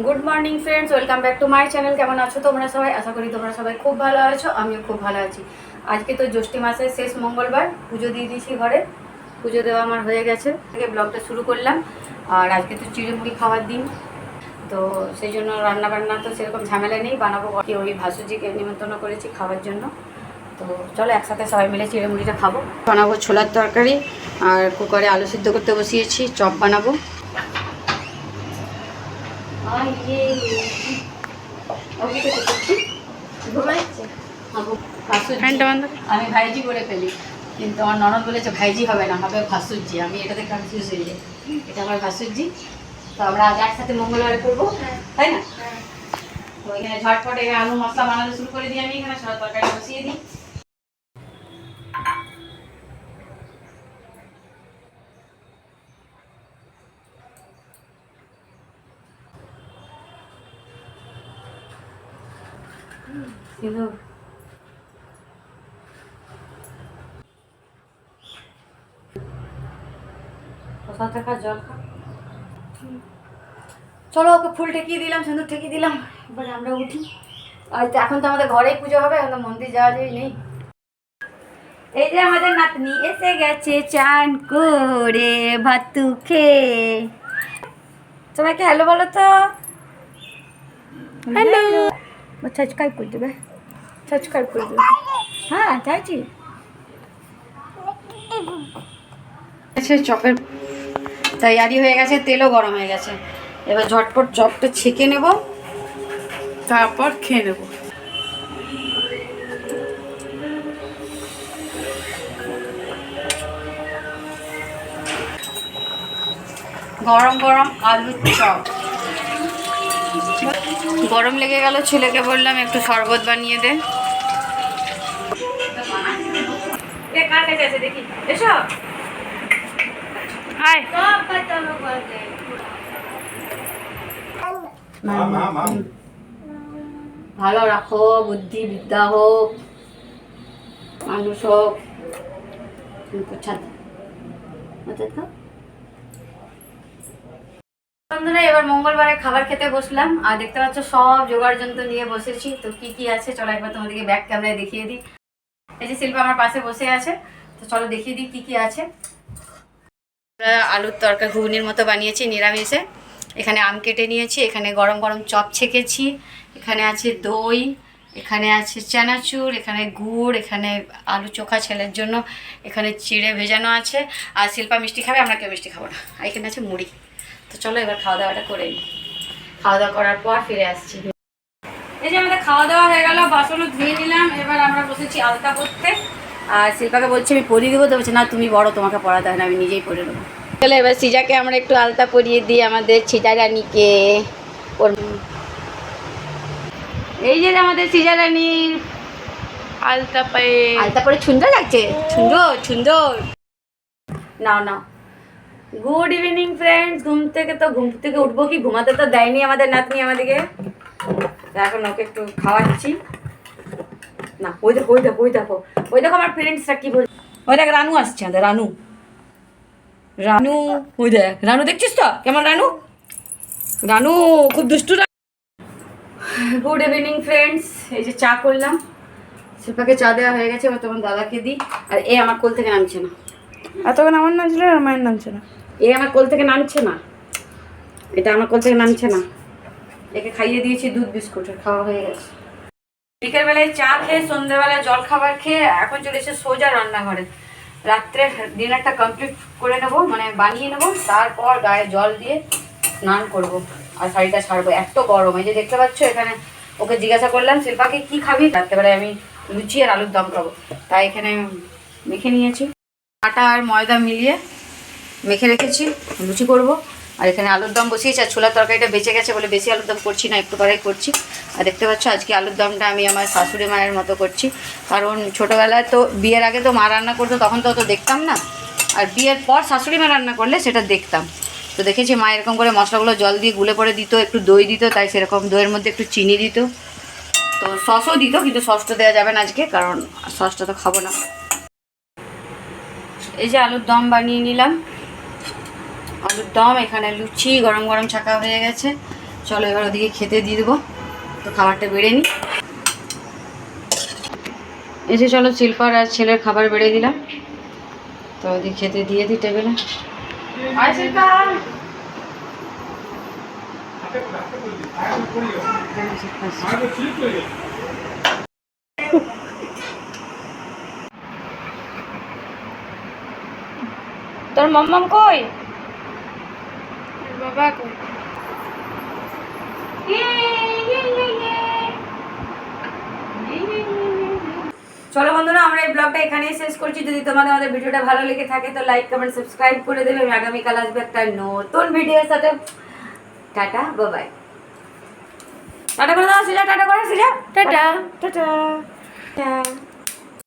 Good morning friends, welcome back to my channel. কেমন আছো তোমরা সবাই? আশা করি তোমরা সবাই খুব ভালো আছো, আমিও খুব ভালো আছি। আজকে তো জ্যৈষ্ঠী মাসের শেষ মঙ্গলবার, পুজো দিয়ে দিয়েছি ঘরে। পুজো দেওয়া আমার হয়ে গেছে, থেকে ব্লগটা শুরু করলাম। আর আজকে তো চিড়ে-মুড়ি খাওয়ার দিন, তো সেই জন্য রান্নাবান্না তো সেরকম ঝামেলা নেই। বানাবো কি, ওই ভাসুজিকে নিমন্ত্রণ করেছি খাওয়ার জন্য। তো চলো একসাথে সবাই মিলে চিড়ে-মুড়িটা খাবো। বানাবো ছোলার তরকারি, আর কুকারে আলু সিদ্ধ করতে বসিয়েছি। চপ বানাবো। আমি ভাইজি বলে ফেলি, কিন্তু আমার ননদ বলেছে ভাইজি হবে না, হবে ভাসুজি। আমি এটাতে কনফিউজ হয়ে যাই। এটা আমার ভাসুজি। তো আমরা আজ একসাথে মঙ্গলবারে করবো, তাই না? তো এখানে ঝটপট আলু মশলা বানানো শুরু করে দিই। আমি এখানে সব তরকারি বসিয়ে দিই। জল খা। চলো, ওকে ফুল ঠেকিয়ে দিলাম, সিঁদুর ঠেকিয়ে দিলাম। এবারে আমরা উঠি। আর এখন তো আমাদের ঘরেই পুজো হবে, এখন তো মন্দির যাওয়া যায় নেই। এই যে আমাদের নাতনি এসে গেছে চান করে ভাতু খেয়ে। সবাইকে হ্যালো বলো তো। হ্যালো। সাবস্ক্রাইব করে দেবে, সাবস্ক্রাইব করে দেবে। হ্যাঁ চাইছি। চপের তৈরি হয়ে গেছে, তেলও গরম হয়ে গেছে। এবার ঝটপট চপটা ছেঁকে নেব, তারপর খেয়ে নেব। গরম গরম আলুর চপ। গরম লেগে গেল, ছেলেকে বললাম একটু শরবত বানিয়ে দে। দেখি এসো। ভালো রাখো, বুদ্ধি বিদ্যা হোক, মানুষ হোক। বন্ধুরা, এবার মঙ্গলবারে খাবার খেতে বসলাম। আর দেখতে পাচ্ছ সব জোগাড় যন্ত্র নিয়ে বসেছি। তো কি কি আছে চলো একবার তোমাদেরকে ব্যাক ক্যামেরায় দেখিয়ে দিই। এই যে শিল্পা আমার পাশে বসে আছে, তো চলো দেখিয়ে দিই কি কি আছে। আলুর তরকারি ঘুগনির মতো বানিয়েছি নিরামিষে। এখানে আম কেটে নিয়েছি, এখানে গরম গরম চপ ছেঁকেছি, এখানে আছে দই, এখানে আছে চানাচুর, এখানে গুড়, এখানে আলু চোখা ছেলের জন্য, এখানে চিড়ে ভেজানো আছে। আর শিল্পা মিষ্টি খাবে, আমরা কেউ মিষ্টি খাবো না। আর এখানে আছে মুড়ি। তো চলো এবার খাওয়া দাওয়াটা করে নিই। খাওয়া দাওয়া করার পর ফিরে আসছি। এই যে আমাদের খাওয়া দাওয়া হয়ে গেল, বাসনও ধুয়ে নিলাম। এবার আমরা বসেছি আলতা পরতে। আর শিল্পাকে বলছি আমি পরিয়ে দেবো, তো বলছে না তুমি বড়, তোমাকে পড়াতে হয় না, আমি নিজেই পরে নেবো। তাহলে এবার সিজাকে আমরা একটু আলতা পরিয়ে দিই, আমাদের সিজা রানীকে। এই যে আমাদের সিজা রানী আলতা পায়ে, আলতা পরে সুন্দর লাগছে, সুন্দর সুন্দর। নাও নাও। Good evening friends. ঘুম থেকে উঠবো কি, ঘুমাতে তো দেয়নি আমাদের নাতনি আমাদেরকে। এখন ওকে একটু খাওয়াচ্ছি। না ওই দেখো ওই দেখো ওই দেখো ওই দেখো আমার ফ্রেন্ডসরা কি বল। ওই দেখ রানু আসছে, আমাদের রানু। রানু ওই দেখ, রানু দেখছিস তো কেমন রানু? রানু খুব দুষ্টু। Good evening friends. এই যে চা করলাম, শিল্পাকে চা দেওয়া হয়ে গেছে। এবার তোমার দাদাকে দিই। আর এ আমার কোল থেকে নামছে না। এতক্ষণ আমার নামছিল না, মায়ের নামছে না। এ আমার কোল থেকে নামছে না, এটা আমার কোল থেকে নামছে না। একে খাইয়ে দিয়েছি দুধ বিস্কুট, খাওয়া হয়ে গেছে। বিকেলবেলায় চা খেয়ে, সন্ধ্যেবেলায় জল খাবার খেয়ে এখন চলে এসে সোজা রান্নাঘরে। রাত্রে ডিনারটা কমপ্লিট করে নেবো, মানে বানিয়ে নেবো, তারপর গায়ে জল দিয়ে স্নান করব। আর শাড়িটা ছাড়বো, এত গরম। এই যে দেখতে পাচ্ছ, এখানে ওকে জিজ্ঞাসা করলাম শিল্পাকে কি খাবি, রাত্রেবেলায় আমি লুচি আর আলুর দম খাবো। তাই এখানে মেখে নিয়েছি, আটা আর ময়দা মিলিয়ে মেখে রেখেছি, লুচি করব। আর এখানে আলুর দম বসিয়েছি। আর ছোলার তরকারিটা বেঁচে গেছে বলে বেশি আলুর দম করছি না, একটু করেই করছি। আর দেখতে পাচ্ছ আজকে আলুর দমটা আমি আমার শাশুড়ি মায়ের মতো করছি। কারণ ছোটোবেলায় তো বিয়ের আগে তো মা রান্না করতো, তখন তো অত দেখতাম না। আর বিয়ের পর শাশুড়ি মা রান্না করলে সেটা দেখতাম। তো দেখেছি মা এরকম করে মশলাগুলো জল দিয়ে গুলে পরে দিত, একটু দই দিত, তাই সেরকম দইয়ের মধ্যে একটু চিনি দিত, তো সসও দিত। কিন্তু সসটা দেওয়া যাবে না আজকে, কারণ সসটা তো খাবো না। এই যে আলুর দম বানিয়ে নিলাম, আলুর দম। এখানে লুচি গরম গরম ছাকা হয়ে গেছে। চলো এবার ওদিকে খেতে দিয়ে দেবো, তো খাবারটা বেড়ে নিই। এসে চলো শিল্পার আর ছেলের খাবার বেড়ে দিলাম, তো ওদিকে খেতে দিয়ে দিই টেবিলে। তোর মাম্মাম কই? বাবা কই? চলো বন্ধুরা, আমরা এই ব্লগটা এখানেই শেষ করছি। যদি তোমাদের আমাদের ভিডিওটা ভালো লেগে থাকে তো লাইক কমেন্ট সাবস্ক্রাইব করে দেবে। আমি আগামীকাল আসবে একটা নতুন ভিডিওর সাথে। Tata bye. টাটা করে দাও সিজা, টাটা করো সিজা, টাটা। Tata tata.